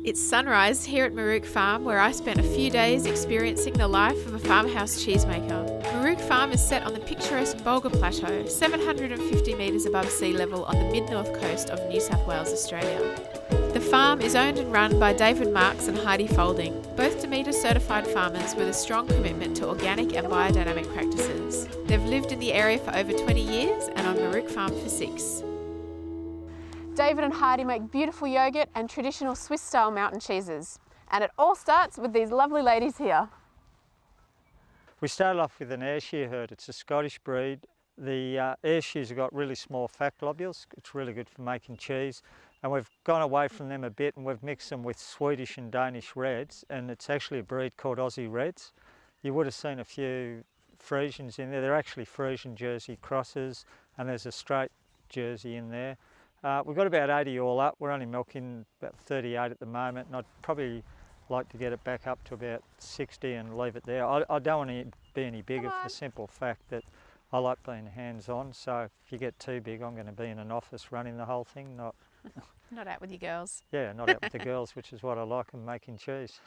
It's sunrise here at Marrook Farm, where I spent a few days experiencing the life of a farmhouse cheesemaker. Marrook Farm is set on the picturesque Bulga Plateau, 750 metres above sea level on the mid-north coast of New South Wales, Australia. The farm is owned and run by David Marks and Heidi Folding, both Demeter certified farmers with a strong commitment to organic and biodynamic practices. They've lived in the area for over 20 years and on Marrook Farm for 6. David and Heidi make beautiful yogurt and traditional Swiss-style mountain cheeses. And it all starts with these lovely ladies here. We started off with an Ayrshire herd. It's a Scottish breed. The Ayrshire's have got really small fat globules. It's really good for making cheese. And we've gone away from them a bit and we've mixed them with Swedish and Danish Reds, and it's actually a breed called Aussie Reds. You would have seen a few Friesians in there. They're actually Friesian Jersey crosses, and there's a straight Jersey in there. We've got about 80 all up. We're only milking about 38 at the moment, and I'd probably like to get it back up to about 60 and leave it there. I don't want to be any bigger for the simple fact that I like being hands-on, so if you get too big, I'm going to be in an office running the whole thing, Not out with you girls. Yeah, not out with the girls, which is what I like, and making cheese.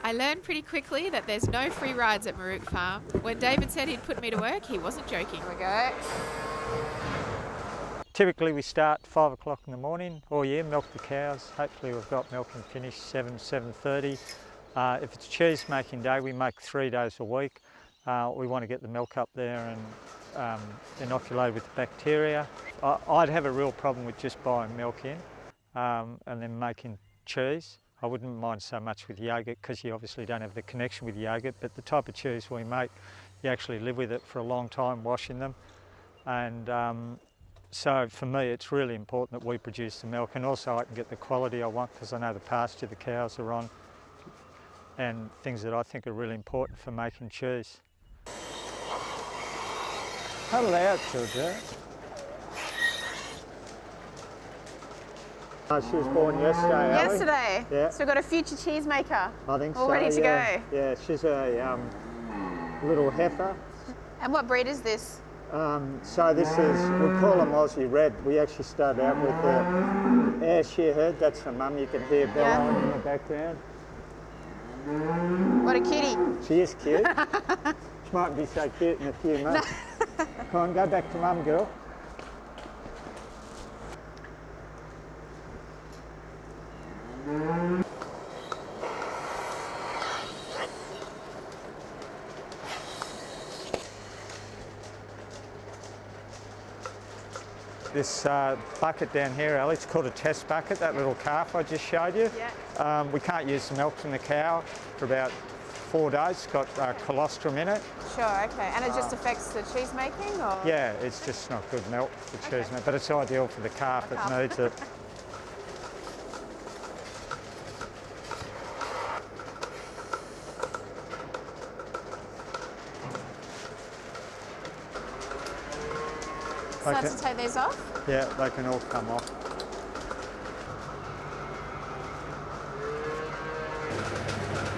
I learned pretty quickly that there's no free rides at Marrook Farm. When David said he'd put me to work, he wasn't joking. Here we go. Typically we start 5 o'clock in the morning all year, milk the cows. Hopefully we've got milk and finish 7:30. If it's cheese making day, we make 3 days a week. We want to get the milk up there and inoculated with bacteria. I'd have a real problem with just buying milk in and then making cheese. I wouldn't mind so much with yogurt because you obviously don't have the connection with yogurt, but the type of cheese we make, you actually live with it for a long time washing them. And so for me, it's really important that we produce the milk, and also I can get the quality I want because I know the pasture the cows are on and things that I think are really important for making cheese. Hello, Georgia. She was born yesterday, Ali. Yesterday? Yeah. So we've got a future cheesemaker. I think all so, ready to go. Yeah, she's a little heifer. And what breed is this? So this is, we call them Aussie Red. We actually started out with the Ayrshire herd. That's her mum. You can hear bellowing in the background. What a kitty. She is cute. She might be so cute in a few months. Come on, go back to mum, girl. This bucket down here, Ali, it's called a test bucket, that little calf I just showed you. Yeah. We can't use the milk from the cow for about 4 days. It's got colostrum in it. Sure, okay. And it just affects the cheese making, or? Yeah, it's just not good milk for cheese, but it's ideal for the calf. It needs it. So I have to take these off? Yeah, they can all come off.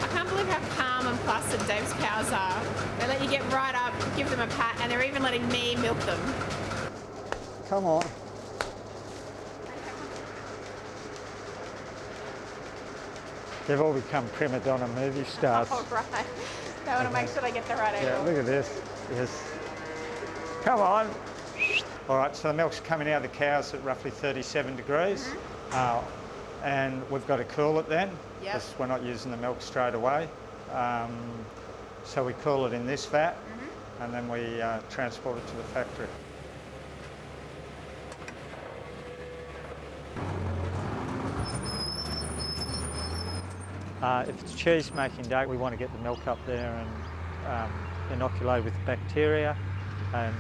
I can't believe how calm and placid Dave's cows are. They let you get right up, give them a pat, and they're even letting me milk them. Come on. They've all become prima donna movie stars. Oh, right. They want to make sure they get the right angle. Yeah, look at this. Yes. Come on. All right, so the milk's coming out of the cows at roughly 37 degrees. And we've got to cool it then, because we're not using the milk straight away. So we cool it in this vat, and then we transport it to the factory. If it's cheese making day, we want to get the milk up there and inoculate with bacteria and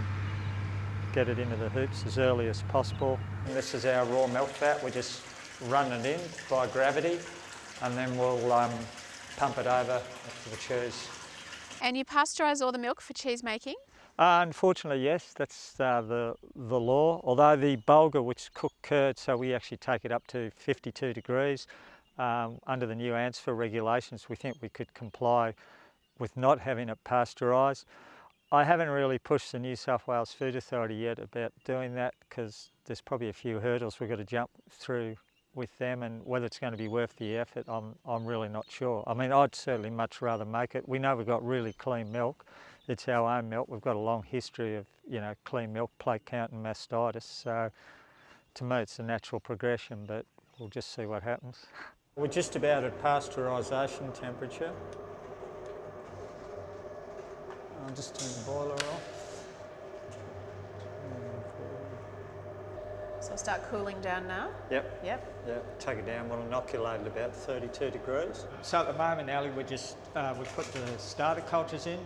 get it into the hoops as early as possible. And this is our raw milk vat. We just run it in by gravity, and then we'll pump it over to the cheese. And you pasteurise all the milk for cheese making? Unfortunately, yes, that's the law. Although the bulgur, which is cooked curd, so we actually take it up to 52 degrees. Under the new ANSFA regulations, we think we could comply with not having it pasteurised. I haven't really pushed the New South Wales Food Authority yet about doing that because there's probably a few hurdles we've got to jump through with them, and whether it's going to be worth the effort, I'm really not sure. I mean, I'd certainly much rather make it. We know we've got really clean milk. It's our own milk. We've got a long history of, clean milk, plate count and mastitis. So to me, it's a natural progression, but we'll just see what happens. We're just about at pasteurisation temperature. I'll just turn the boiler off. So I'll start cooling down now? Yep. Take it down, we'll inoculate at about 32 degrees. So at the moment, Ali, we put the starter cultures in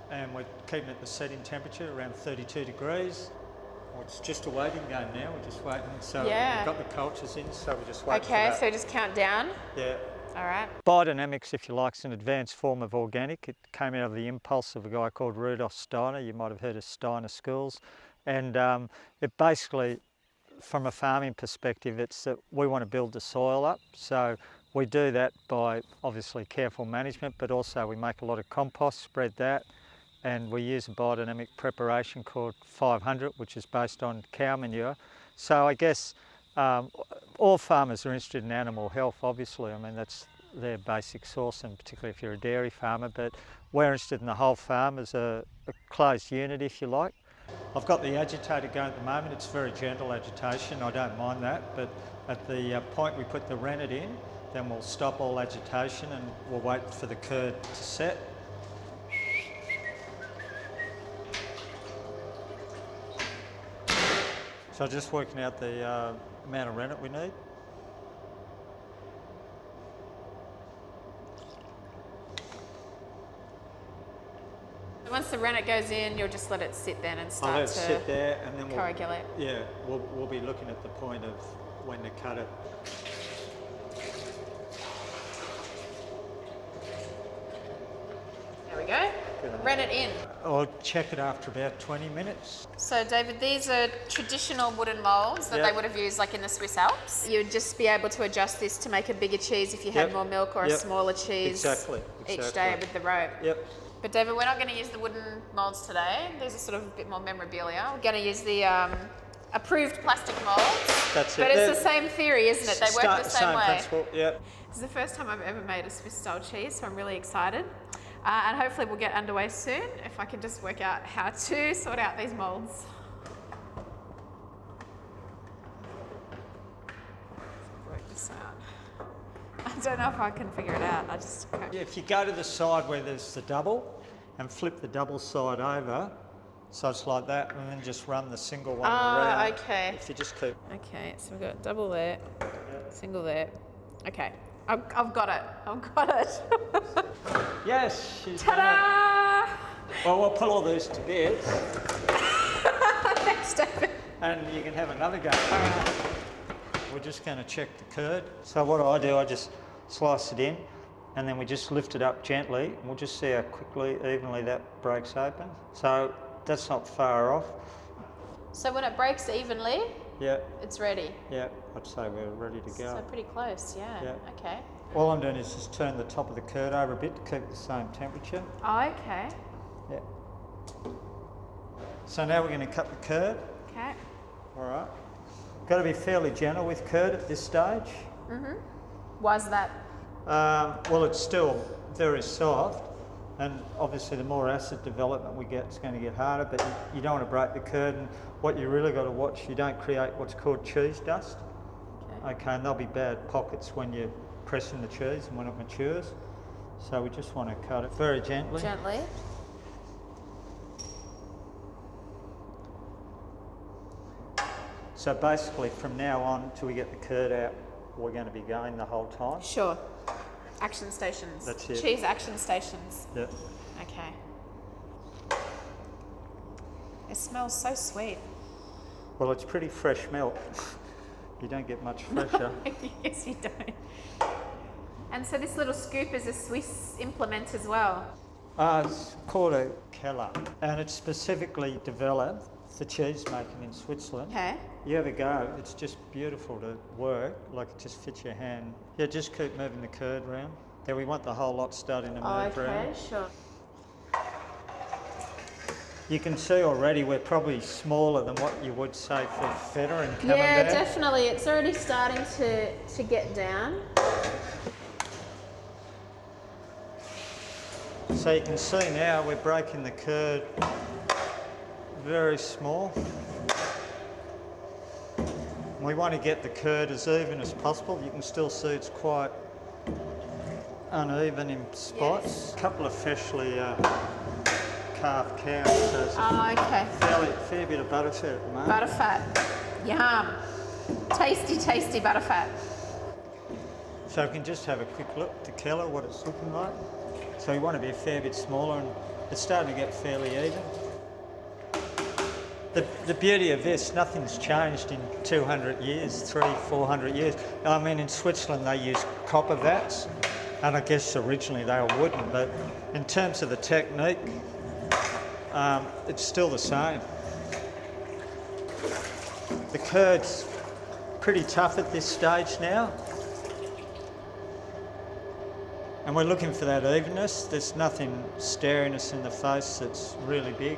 and we're keeping it at the setting temperature around 32 degrees. Well, it's just a waiting game now, we're just waiting. So we've got the cultures in, so we're just waiting for that. So just count down? Yeah. All right. Biodynamics, if you like, is an advanced form of organic. It came out of the impulse of a guy called Rudolf Steiner. You might have heard of Steiner schools. And it basically, from a farming perspective, it's that we want to build the soil up. So we do that by obviously careful management, but also we make a lot of compost, spread that, and we use a biodynamic preparation called 500, which is based on cow manure. So I guess all farmers are interested in animal health, obviously. I mean, that's their basic source, and particularly if you're a dairy farmer, but we're interested in the whole farm as a closed unit, if you like. I've got the agitator going at the moment. It's very gentle agitation, I don't mind that, but at the point we put the rennet in, then we'll stop all agitation and we'll wait for the curd to set. So just working out the amount of rennet we need. Once the rennet goes in, you'll just let it sit then and start I'll let it sit there, and then coagulate. We'll be looking at the point of when to cut it. There we go. Rennet in. I'll check it after about 20 minutes. So David, these are traditional wooden moulds that they would have used like in the Swiss Alps. You'd just be able to adjust this to make a bigger cheese if you had more milk, or a smaller cheese each day with the rope. Yep. But David, we're not going to use the wooden moulds today. These are sort of a bit more memorabilia. We're going to use the approved plastic moulds. That's it. But it's the same theory, isn't it? They work the same way. Principle, yep. This is the first time I've ever made a Swiss style cheese, so I'm really excited. And hopefully we'll get underway soon if I can just work out how to sort out these moulds. Work this out. I don't know if I can figure it out. I just can't. Yeah, if you go to the side where there's the double and flip the double side over, so it's like that, and then just run the single one around. Okay. If you just keep. Okay, so we've got double there, single there. Okay, I've got it. I've got it. Yes, she's Ta-da! done it. Well, we'll put all these to bed. Thanks, David. And you can have another go. All right. We're just going to check the curd. So what I do, I just slice it in, and then we just lift it up gently, and we'll just see how quickly, evenly that breaks open. So that's not far off. So when it breaks evenly, it's ready? Yeah, I'd say we're ready to go. So pretty close, yeah. Okay. All I'm doing is just turn the top of the curd over a bit to keep the same temperature. Oh, okay. Yeah. So now we're going to cut the curd. Okay. All right. Got to be fairly gentle with curd at this stage. Why's that? Well, it's still very soft, and obviously the more acid development we get, it's going to get harder, but you don't want to break the curd, and what you really got to watch, you don't create what's called cheese dust. Okay, and there'll be bad pockets when you're pressing the cheese and when it matures. So we just want to cut it very gently. Gently. So basically from now on till we get the curd out, we're going to be going the whole time. Sure. Action stations. That's it. Cheese action stations. Yeah. Okay. It smells so sweet. Well, it's pretty fresh milk. You don't get much fresher. Yes, you don't. And so this little scoop is a Swiss implement as well. It's called a Keller, and it's specifically developed for cheese making in Switzerland. Okay. You have a go, it's just beautiful to work, like it just fits your hand. Yeah, just keep moving the curd around. Yeah, we want the whole lot starting to move around. Okay, sure. You can see already we're probably smaller than what you would say for feta and camembert. Yeah, definitely. It's already starting to get down. So you can see now we're breaking the curd very small. We want to get the curd as even as possible. You can still see it's quite uneven in spots. Yes. A couple of freshly calf cows, so it's okay. fair bit of butterfat at the moment. Butterfat. Yum. Tasty, tasty butterfat. So we can just have a quick look at the colour, what it's looking like. So we want to be a fair bit smaller, and it's starting to get fairly even. The beauty of this, nothing's changed in 200 years, 400 years. I mean, in Switzerland they use copper vats, and I guess originally they were wooden, but in terms of the technique, it's still the same. The curd's pretty tough at this stage now, and we're looking for that evenness. There's nothing staring us in the face that's really big.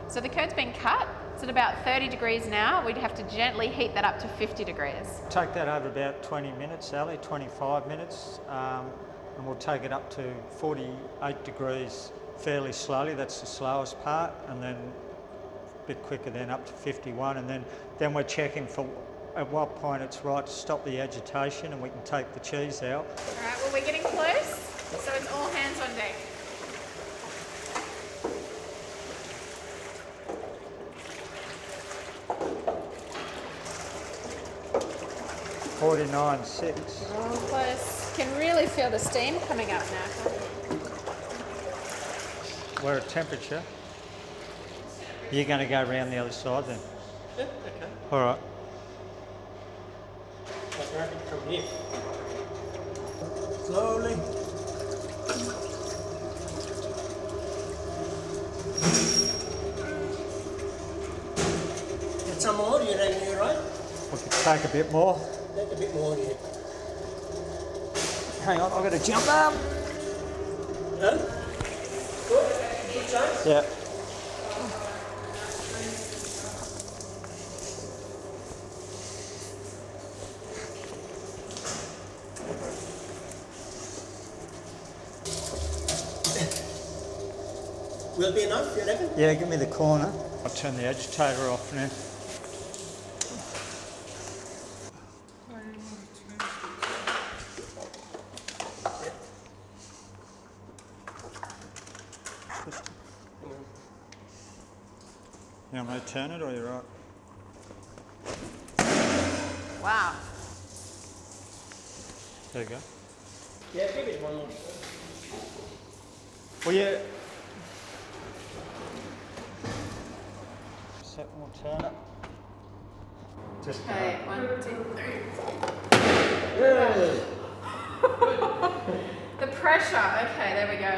So the curd's been cut. It's at about 30 degrees now. We'd have to gently heat that up to 50 degrees. Take that over about 20 minutes, Ali, 25 minutes, and we'll take it up to 48 degrees fairly slowly. That's the slowest part, and then a bit quicker then up to 51, and then we're checking for at what point it's right to stop the agitation and we can take the cheese out. All right, well, we're getting close, so it's all hands on deck. 49.6. All close. Can really feel the steam coming up now. We're at temperature. You're going to go around the other side then? Yeah, okay. All right. From here. Slowly. Get some more, you reckon you're right? We could take a bit more. Take a bit more here. Hang on, I've got to jump up. Huh? Good size? Yeah. Will be enough, you reckon? Yeah, give me the corner. I'll turn the agitator off now. You want me to turn it or you're right? Wow. There you go. Yeah, give it one more. Well, yeah. So we'll turn it. Just Okay, 1, 2, 3. Yeah. The pressure. Okay, there we go.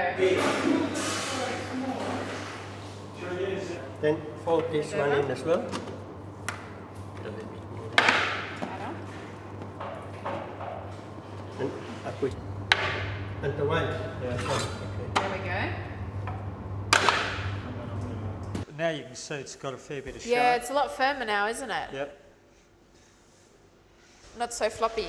Then fold this one in as well. A little bit more. Add on. And up with. And the one. Yeah. There we go. Now you can see it's got a fair bit of shape. Yeah, it's a lot firmer now, isn't it? Yep. Not so floppy.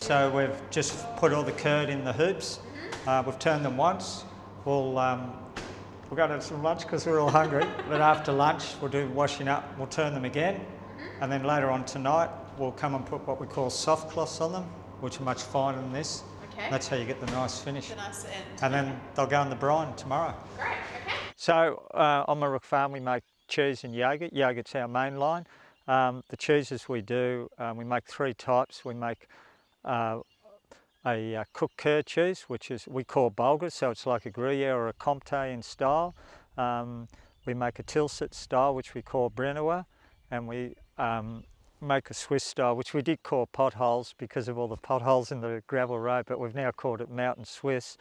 So we've just put all the curd in the hoops. We've turned them once. We'll go to have some lunch because we're all hungry. But after lunch, we'll do washing up. We'll turn them again, and then later on tonight, we'll come and put what we call soft cloths on them, which are much finer than this. Okay. That's how you get the nice finish. The nice end. And then they'll go in the brine tomorrow. Great. Okay. So on Marrook Farm, we make cheese and yoghurt. Yoghurt's our main line. The cheeses we do, we make 3 types. We make a cooked curd cheese, which is we call bulgur, so it's like a Gruyere or a Comte in style. We make a Tilsit style, which we call Brenauer, and we make a Swiss style, which we did call potholes because of all the potholes in the gravel road, but we've now called it Mountain Swiss.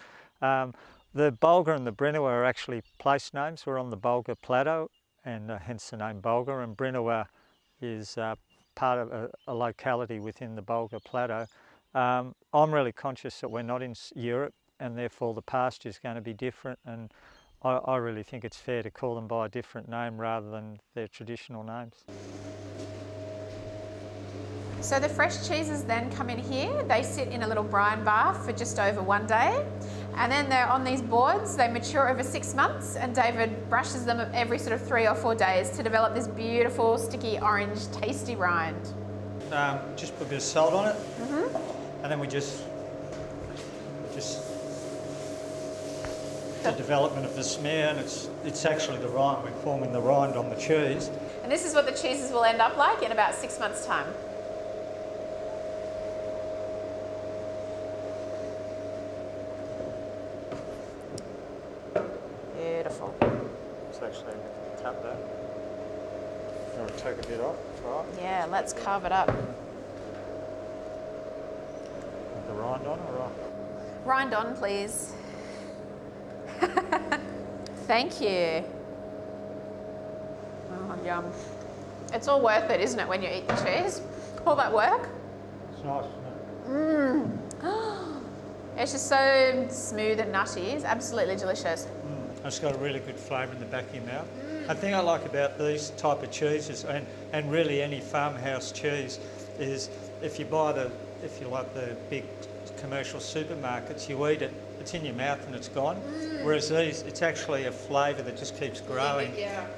The bulgur and the Brenauer are actually place names. We're on the Bulgur Plateau, and hence the name bulgur, and Brenauer is part of a locality within the Bulgur Plateau. I'm really conscious that we're not in Europe. and therefore the pasture is going to be different, and I really think it's fair to call them by a different name rather than their traditional names. So the fresh cheeses then come in here. They sit in a little brine bath for just over 1 day. And then they're on these boards. They mature over 6 months, and David brushes them every sort of 3 or 4 days to develop this beautiful, sticky, orange, tasty rind. Just put a bit of salt on it, and then we just the development of the smear, and it's actually the rind. We're forming the rind on the cheese. And this is what the cheeses will end up like in about 6 months' time. Beautiful. Let's actually cut that. You want to take a bit off, right? Yeah, let's carve it up. With the rind on, all right? Rind on, please. Thank you. Oh, yum. It's all worth it, isn't it, when you eat the cheese? All that work? It's nice, isn't it? It's just so smooth and nutty. It's absolutely delicious. It's got a really good flavour in the back of your mouth. The thing I like about these type of cheeses, and really any farmhouse cheese, is if you like the big commercial supermarkets, you eat it, it's in your mouth and it's gone. Whereas these, it's actually a flavour that just keeps growing,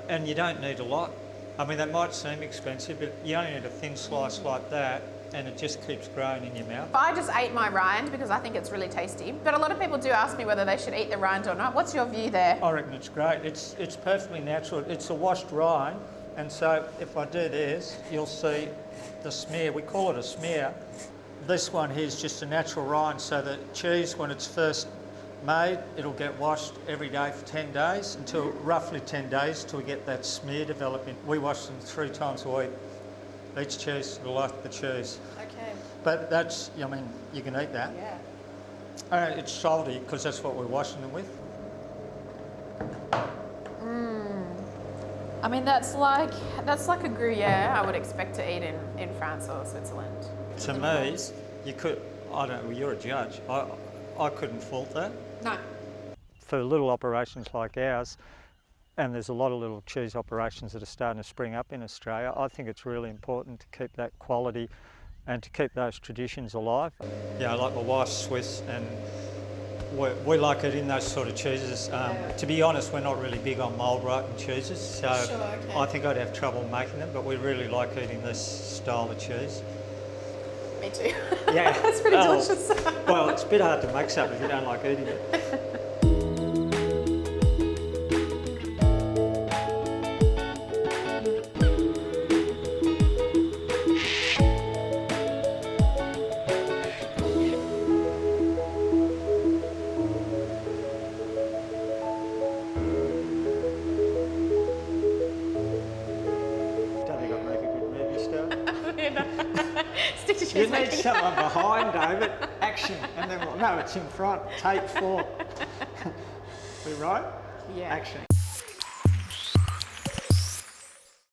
and you don't need a lot. I mean, they might seem expensive, but you only need a thin slice like that, and it just keeps growing in your mouth. I just ate my rind because I think it's really tasty, but a lot of people do ask me whether they should eat the rind or not. What's your view there? I reckon it's great. It's perfectly natural. It's a washed rind, and so if I do this, you'll see the smear. We call it a smear. This one here is just a natural rind, so the cheese, when it's first made, it'll get washed every day for 10 days, until roughly 10 days till we get that smear developing. We wash them 3 times a week. Each cheese will like the cheese. Okay. But that's, I mean, you can eat that. Yeah. It's salty because that's what we're washing them with. I mean, that's like a Gruyere I would expect to eat in France or Switzerland. To me, you could, I don't know, well, you're a judge. I couldn't fault that. No. For little operations like ours, and there's a lot of little cheese operations that are starting to spring up in Australia, I think it's really important to keep that quality and to keep those traditions alive. Yeah, like my wife's Swiss, and we like it in those sort of cheeses. To be honest, we're not really big on mould ripened cheeses, so I think I'd have trouble making them, but we really like eating this style of cheese. Me too. Yeah. It's pretty delicious. Well, it's a bit hard to make something if you don't like eating it. Stick to cheese You need making. someone behind, David. Action. And then, no, it's in front. Take 4. We right? Yeah. Action.